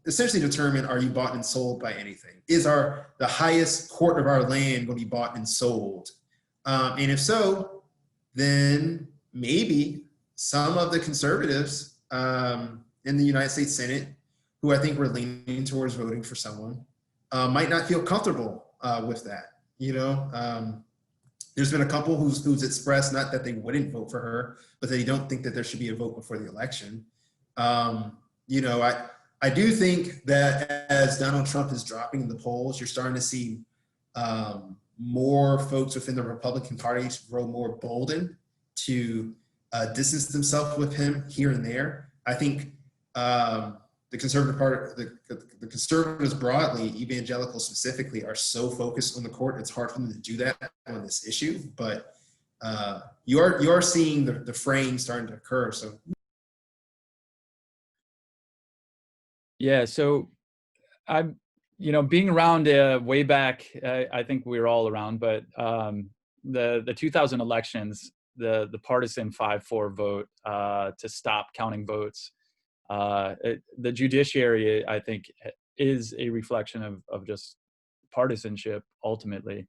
essentially determine, are you bought and sold by anything? Is the highest court of our land going to be bought and sold? And if so, then maybe some of the conservatives in the United States Senate, who I think were leaning towards voting for someone, might not feel comfortable with that. There's been a couple who's expressed, not that they wouldn't vote for her, but they don't think that there should be a vote before the election. I do think that as Donald Trump is dropping in the polls, you're starting to see more folks within the Republican Party grow more boldened to distance themselves with him here and there. I think the conservative part, the conservatives broadly, evangelicals specifically, are so focused on the court, it's hard for them to do that on this issue. But you are seeing the fraying starting to occur. So yeah, so I'm, being around way back, I think we were all around, but the 2000 elections, the partisan 5-4 vote to stop counting votes. The judiciary, I think, is a reflection of just partisanship ultimately.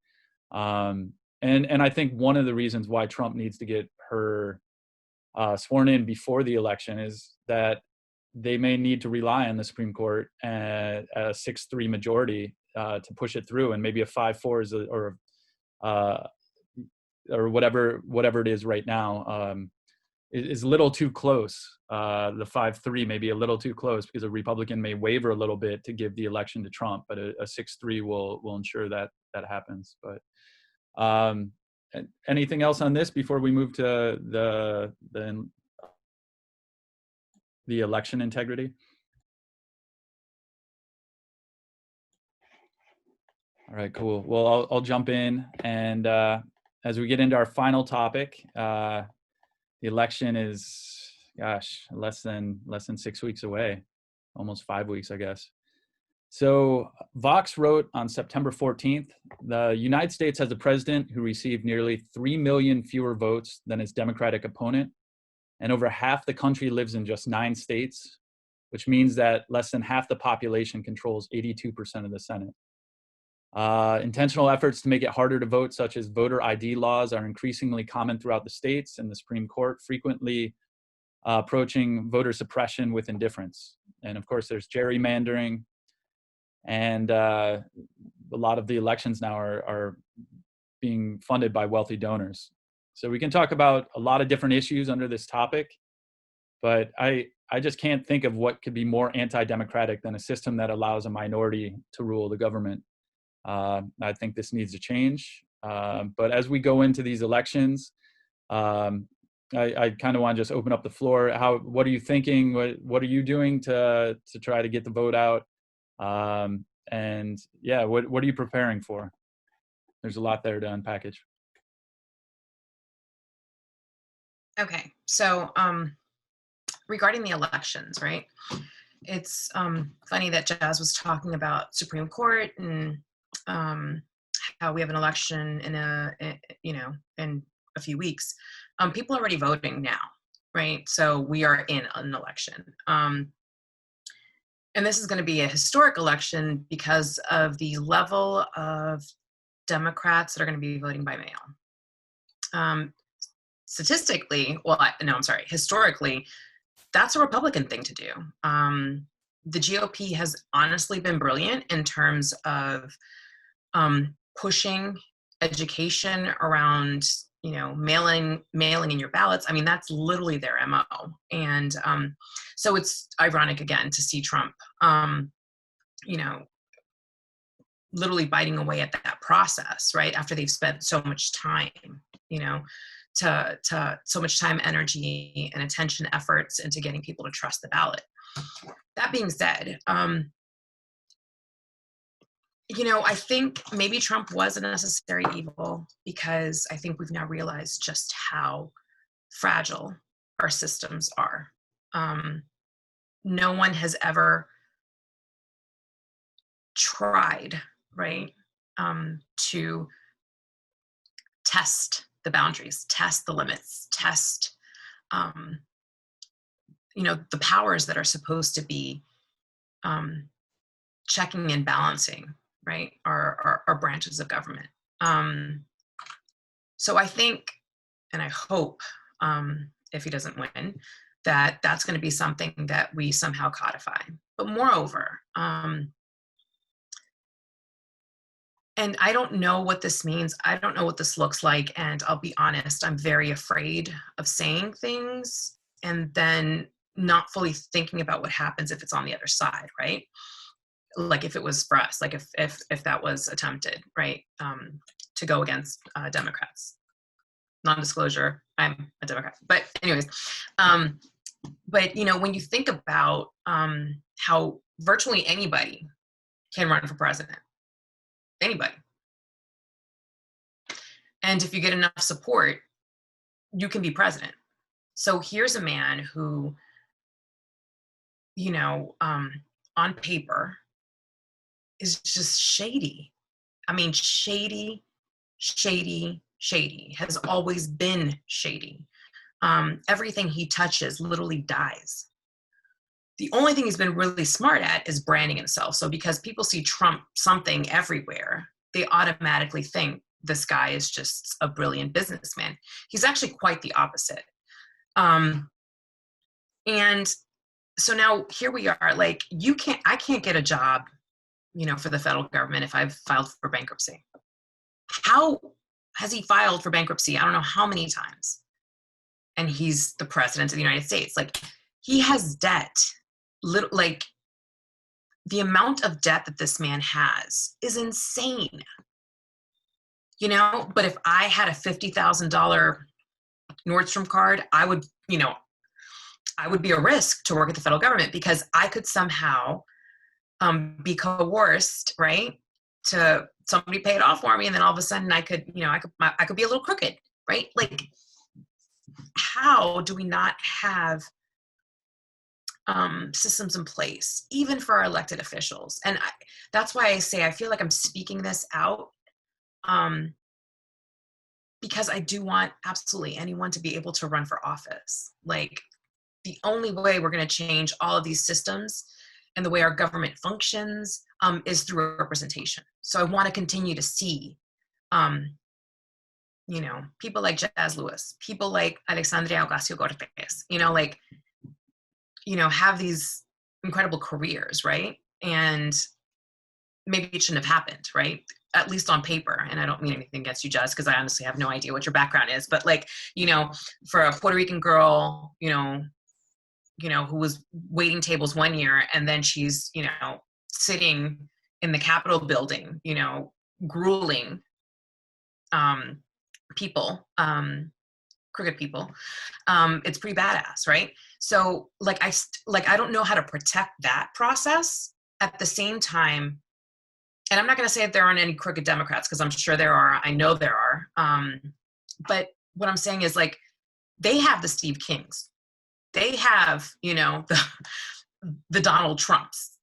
And I think one of the reasons why Trump needs to get her sworn in before the election is that they may need to rely on the Supreme Court at a 6-3 majority to push it through, and maybe a 5-4 is or whatever it is right now is a little too close. The 5-3 may be a little too close because a Republican may waver a little bit to give the election to Trump, but a 6-3 will ensure that happens. But anything else on this before we move to the election integrity? All right, cool. Well, I'll jump in, and as we get into our final topic, the election is, less than 6 weeks away, almost 5 weeks, I guess. So Vox wrote on September 14th, the United States has a president who received nearly 3 million fewer votes than his Democratic opponent, and over half the country lives in just 9 states, which means that less than half the population controls 82% of the Senate. Intentional efforts to make it harder to vote, such as voter ID laws, are increasingly common throughout the states, and the Supreme Court frequently approaching voter suppression with indifference. And of course, there's gerrymandering, and a lot of the elections now are being funded by wealthy donors. So we can talk about a lot of different issues under this topic, but I just can't think of what could be more anti-democratic than a system that allows a minority to rule the government. I think this needs to change. But as we go into these elections, I kind of want to just open up the floor. What are you thinking? What are you doing to try to get the vote out? And yeah, what are you preparing for? There's a lot there to unpackage. Okay, so regarding the elections, right? It's funny that Jazz was talking about Supreme Court and how we have an election in a few weeks. People are already voting now, right? So we are in an election. And this is going to be a historic election because of the level of Democrats that are going to be voting by mail. Historically, that's a Republican thing to do. The GOP has honestly been brilliant in terms of pushing education around, mailing in your ballots. I mean, that's literally their MO. And so it's ironic again to see Trump, literally biting away at that process, right? After they've spent so much time, to so much time, energy, and attention, efforts into getting people to trust the ballot. That being said, I think maybe Trump was a necessary evil because I think we've now realized just how fragile our systems are. No one has ever tried, right, to test the boundaries, test the limits, test, the powers that are supposed to be checking and balancing, right, our branches of government. So I think, and I hope, if he doesn't win, that that's going to be something that we somehow codify. But moreover, and I don't know what this means. I don't know what this looks like. And I'll be honest, I'm very afraid of saying things and then not fully thinking about what happens if it's on the other side, right? Like if it was for us, like if that was attempted, right, to go against Democrats. Non-disclosure, I'm a Democrat. But anyways, but when you think about how virtually anybody can run for president, anybody. And if you get enough support, you can be president. So here's a man who, on paper is just shady. I mean, shady, has always been shady. Everything he touches literally dies. The only thing he's been really smart at is branding himself. So because people see Trump something everywhere, they automatically think this guy is just a brilliant businessman. He's actually quite the opposite. And so now here we are, like I can't get a job, for the federal government if I've filed for bankruptcy. How has he filed for bankruptcy? I don't know how many times. And he's the president of the United States. Like, he has debt. Like, the amount of debt that this man has is insane. But if I had a $50,000 Nordstrom card, I would be a risk to work at the federal government because I could somehow be coerced, right, to somebody pay it off for me, and then all of a sudden I could be a little crooked, right? Like, how do we not have systems in place, even for our elected officials? And that's why I say I feel like I'm speaking this out, because I do want absolutely anyone to be able to run for office. Like, the only way we're going to change all of these systems and the way our government functions is through representation. So I want to continue to see, people like Jazz Lewis, people like Alexandria Ocasio-Cortez, have these incredible careers, right? And maybe it shouldn't have happened, right? At least on paper. And I don't mean anything against you, Jazz, because I honestly have no idea what your background is. But for a Puerto Rican girl, who was waiting tables one year, and then she's, sitting in the Capitol building, grueling people, crooked people. It's pretty badass, right? So I don't know how to protect that process at the same time. And I'm not going to say that there aren't any crooked Democrats, because I'm sure there are. I know there are. But what I'm saying is, they have the Steve Kings. They have, the Donald Trumps,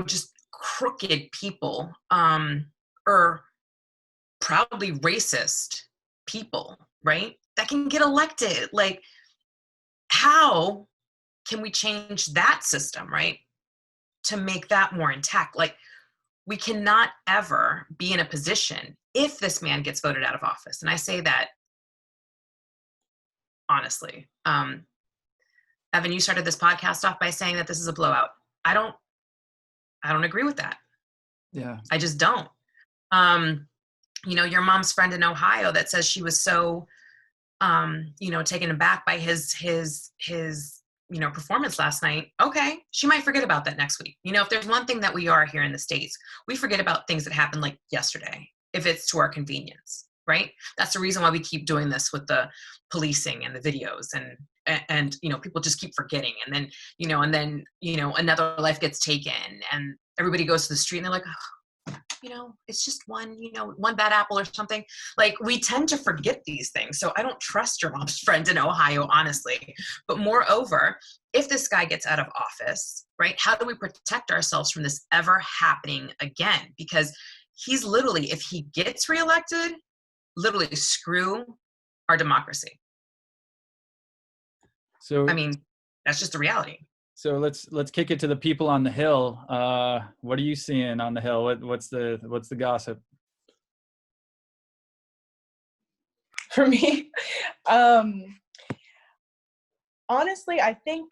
just crooked people, or proudly racist people, right? That can get elected. Like, how can we change that system, right, to make that more intact? Like, we cannot ever be in a position, if this man gets voted out of office, and I say that honestly. Evan, you started this podcast off by saying that this is a blowout. I don't agree with that. Yeah. I just don't. Your mom's friend in Ohio that says she was so, taken aback by his performance last night. Okay. She might forget about that next week. If there's one thing that we are here in the States, we forget about things that happened like yesterday, if it's to our convenience. Right? That's the reason why we keep doing this with the policing and the videos, and people just keep forgetting, and then another life gets taken, and everybody goes to the street and they're like, oh, it's just one bad apple or something. Like, we tend to forget these things. So I don't trust your mom's friend in Ohio, honestly. But moreover, if this guy gets out of office, right, how do we protect ourselves from this ever happening again? Because he's literally, if he gets reelected, literally screw our democracy. So, I mean, that's just the reality. So let's kick it to the people on the Hill. What are you seeing on the Hill? What's the gossip? For me, honestly, I think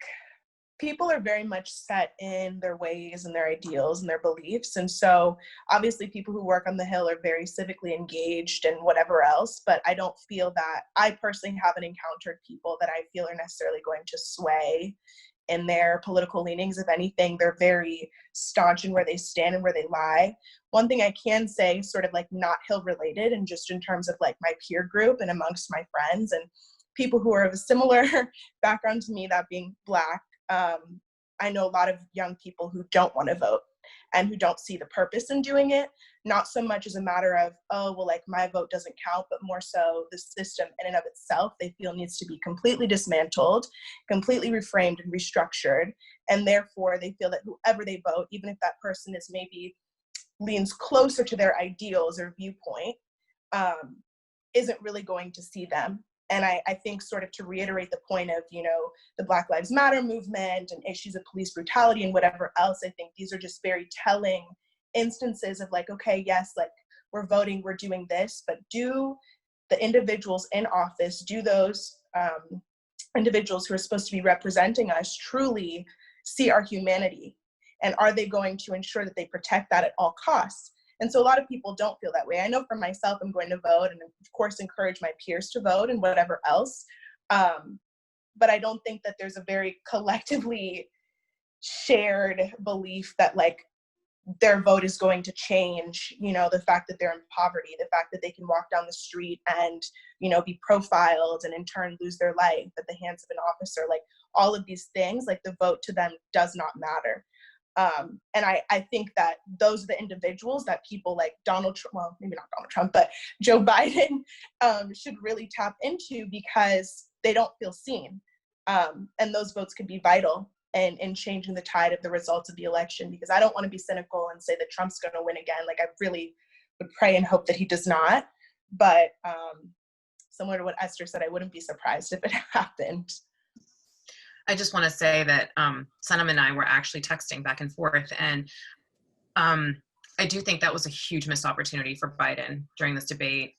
people are very much set in their ways and their ideals and their beliefs. And so obviously people who work on the Hill are very civically engaged and whatever else, but I don't feel that, I personally haven't encountered people that I feel are necessarily going to sway in their political leanings. If anything, they're very staunch in where they stand and where they lie. One thing I can say, sort of like not Hill related, and just in terms of like my peer group and amongst my friends and people who are of a similar background to me, that being Black, I know a lot of young people who don't want to vote and who don't see the purpose in doing it, not so much as a matter of, oh, well, like my vote doesn't count, but more so the system in and of itself, they feel needs to be completely dismantled, completely reframed and restructured. And therefore they feel that whoever they vote, even if that person is maybe leans closer to their ideals or viewpoint, isn't really going to see them. And I think sort of to reiterate the point of, you know, the Black Lives Matter movement and issues of police brutality and whatever else, I think these are just very telling instances of like, okay, yes, like we're voting, we're doing this, but do the individuals in office, do those individuals who are supposed to be representing us truly see our humanity? And are they going to ensure that they protect that at all costs? And so a lot of people don't feel that way. I know for myself, I'm going to vote and of course encourage my peers to vote and whatever else. But I don't think that there's a very collectively shared belief that like their vote is going to change, you know, the fact that they're in poverty, the fact that they can walk down the street and, you know, be profiled and in turn lose their life at the hands of an officer. Like all of these things, like the vote to them does not matter. And I think that those are the individuals that people like Donald Trump, well, maybe not Donald Trump, but Joe Biden should really tap into because they don't feel seen. And those votes could be vital in changing the tide of the results of the election, because I don't want to be cynical and say that Trump's going to win again. Like I really would pray and hope that he does not. But similar to what Esther said, I wouldn't be surprised if it happened. I just want to say that Senam and I were actually texting back and forth, and I do think that was a huge missed opportunity for Biden during this debate.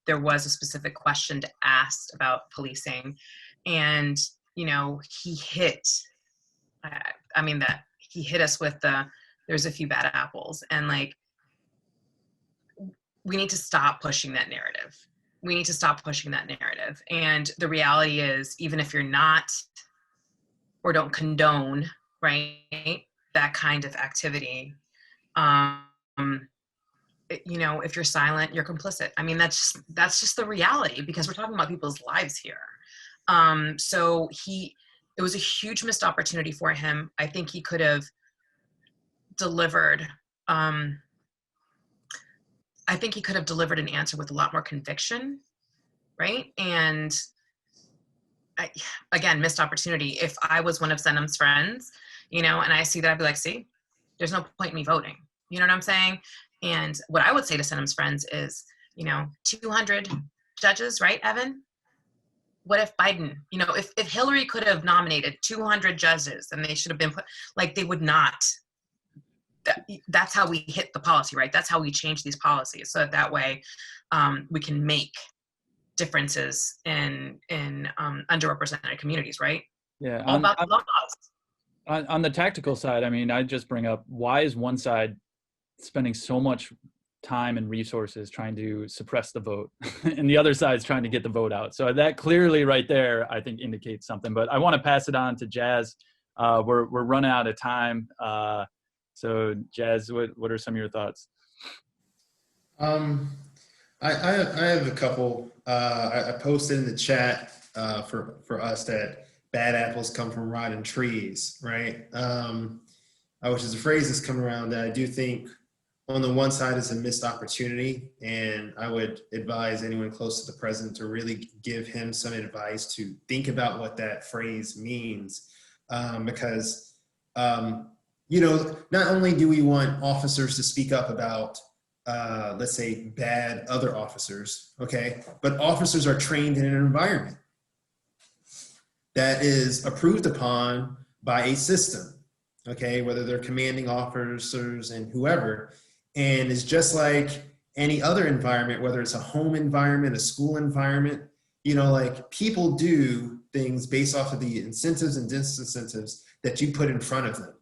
There was a specific question asked about policing, and you know he hit. He hit us with there's a few bad apples, and like we need to stop pushing that narrative. We need to stop pushing that narrative, and the reality is, even if you're not or don't condone, right, that kind of activity, you know, if you're silent, you're complicit. I mean, that's just the reality, because we're talking about people's lives here. So it was a huge missed opportunity for him. I think he could have delivered, I think he could have delivered an answer with a lot more conviction, right? And again, missed opportunity. If I was one of Senam's friends, you know, and I see that, I'd be like, see, there's no point in me voting. You know what I'm saying? And what I would say to Senam's friends is, you know, 200 judges, right, Evan? What if Biden, you know, if Hillary could have nominated 200 judges and they should have been put, like they would not. That's how we hit the policy, right? That's how we change these policies. So that way we can make differences in underrepresented communities, right? Yeah. All about the laws. On the tactical side, I mean, I just bring up, why is one side spending so much time and resources trying to suppress the vote and the other side's trying to get the vote out? So that clearly right there, I think indicates something, but I want to pass it on to Jazz. We're running out of time. So Jazz, what are some of your thoughts? I have a couple. I posted in the chat for us that bad apples come from rotten trees, right? Which is a phrase that's come around that I do think on the one side is a missed opportunity, and I would advise anyone close to the president to really give him some advice to think about what that phrase means, because you know, not only do we want officers to speak up about let's say, bad other officers, okay? But officers are trained in an environment that is approved upon by a system, okay? Whether they're commanding officers and whoever. And it's just like any other environment, whether it's a home environment, a school environment, you know, like people do things based off of the incentives and disincentives that you put in front of them.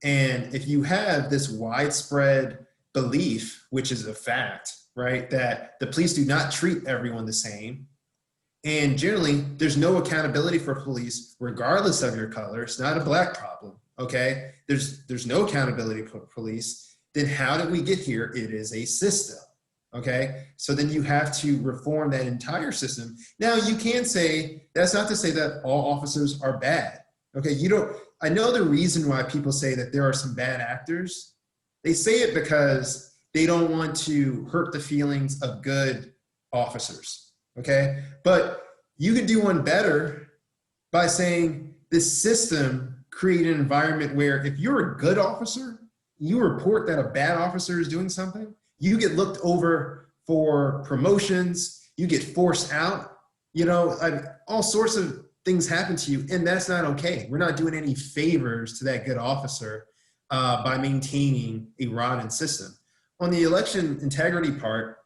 And if you have this widespread belief, which is a fact, right, that the police do not treat everyone the same, and generally there's no accountability for police regardless of your color, it's not a black problem, okay? There's no accountability for police, then how did we get here? It is a system, okay? So then you have to reform that entire system. Now you can say, that's not to say that all officers are bad, okay? I know the reason why people say that there are some bad actors. They say it because they don't want to hurt the feelings of good officers, okay? But you could do one better by saying this system create an environment where if you're a good officer, you report that a bad officer is doing something, you get looked over for promotions, you get forced out, you know, all sorts of things happen to you, and that's not okay. We're not doing any favors to that good officer by maintaining a rotten system. On the election integrity part,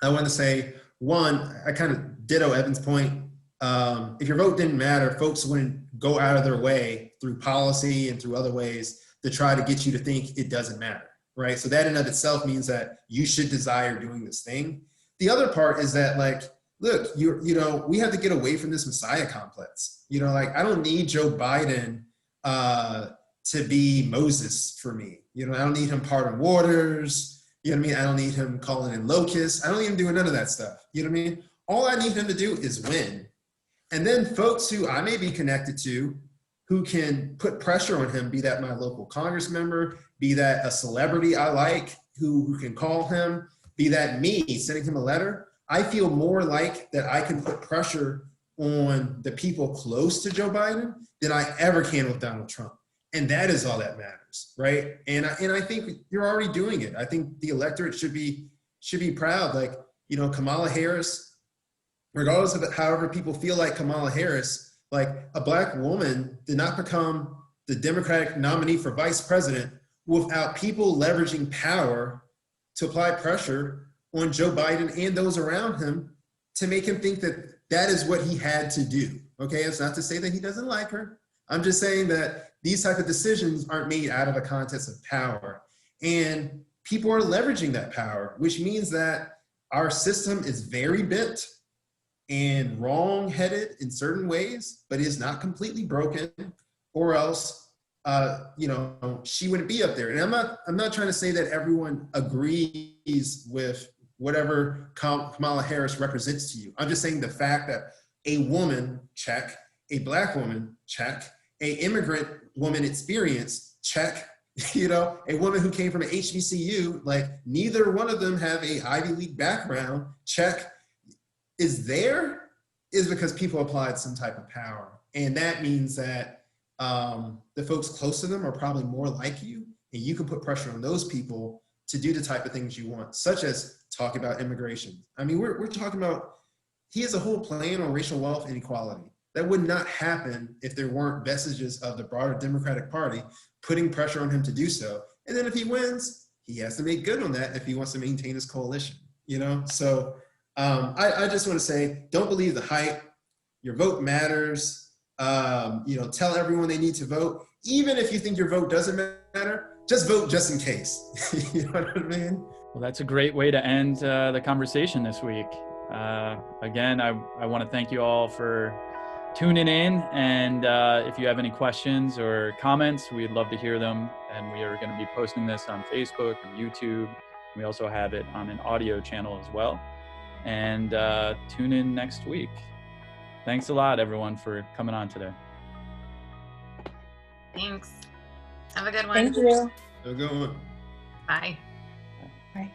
I want to say, one, I kind of ditto Evan's point. If your vote didn't matter, folks wouldn't go out of their way through policy and through other ways to try to get you to think it doesn't matter, right? So that in of itself means that you should desire doing this thing. The other part is that, like, look, you know, we have to get away from this Messiah complex. You know, like, I don't need Joe Biden to be Moses for me. You know, I don't need him parting waters. You know what I mean? I don't need him calling in locusts. I don't need him doing none of that stuff. You know what I mean? All I need him to do is win. And then folks who I may be connected to who can put pressure on him, be that my local Congress member, be that a celebrity I like who can call him, be that me sending him a letter, I feel more like that I can put pressure on the people close to Joe Biden than I ever can with Donald Trump. And that is all that matters, right? And I think you're already doing it. I think the electorate should be proud. Like, you know, Kamala Harris, regardless of however people feel like Kamala Harris, like, a black woman did not become the Democratic nominee for vice president without people leveraging power to apply pressure on Joe Biden and those around him to make him think that that is what he had to do. Okay, it's not to say that he doesn't like her. I'm just saying that these type of decisions aren't made out of a contest of power. And people are leveraging that power, which means that our system is very bent and wrong-headed in certain ways, but is not completely broken, or else, you know, she wouldn't be up there. And I'm not trying to say that everyone agrees with whatever Kamala Harris represents to you. I'm just saying the fact that a woman, check, a black woman, check, a immigrant woman experience, check, you know, a woman who came from an HBCU, like, neither one of them have a Ivy League background, check, is because people applied some type of power. And that means that the folks close to them are probably more like you, and you can put pressure on those people to do the type of things you want, such as talk about immigration. I mean, we're talking about, he has a whole plan on racial wealth inequality. That would not happen if there weren't vestiges of the broader Democratic Party putting pressure on him to do so. And then if he wins, he has to make good on that if he wants to maintain his coalition, you know? So I just want to say, don't believe the hype. Your vote matters. You know, tell everyone they need to vote. Even if you think your vote doesn't matter, just vote just in case. You know what I mean? Well, that's a great way to end the conversation this week. Again, I want to thank you all for tuning in. And if you have any questions or comments, we'd love to hear them. And we are going to be posting this on Facebook and YouTube. We also have it on an audio channel as well. And tune in next week. Thanks a lot, everyone, for coming on today. Thanks. Have a good one. Thank you. Have a good one. Bye. Bye.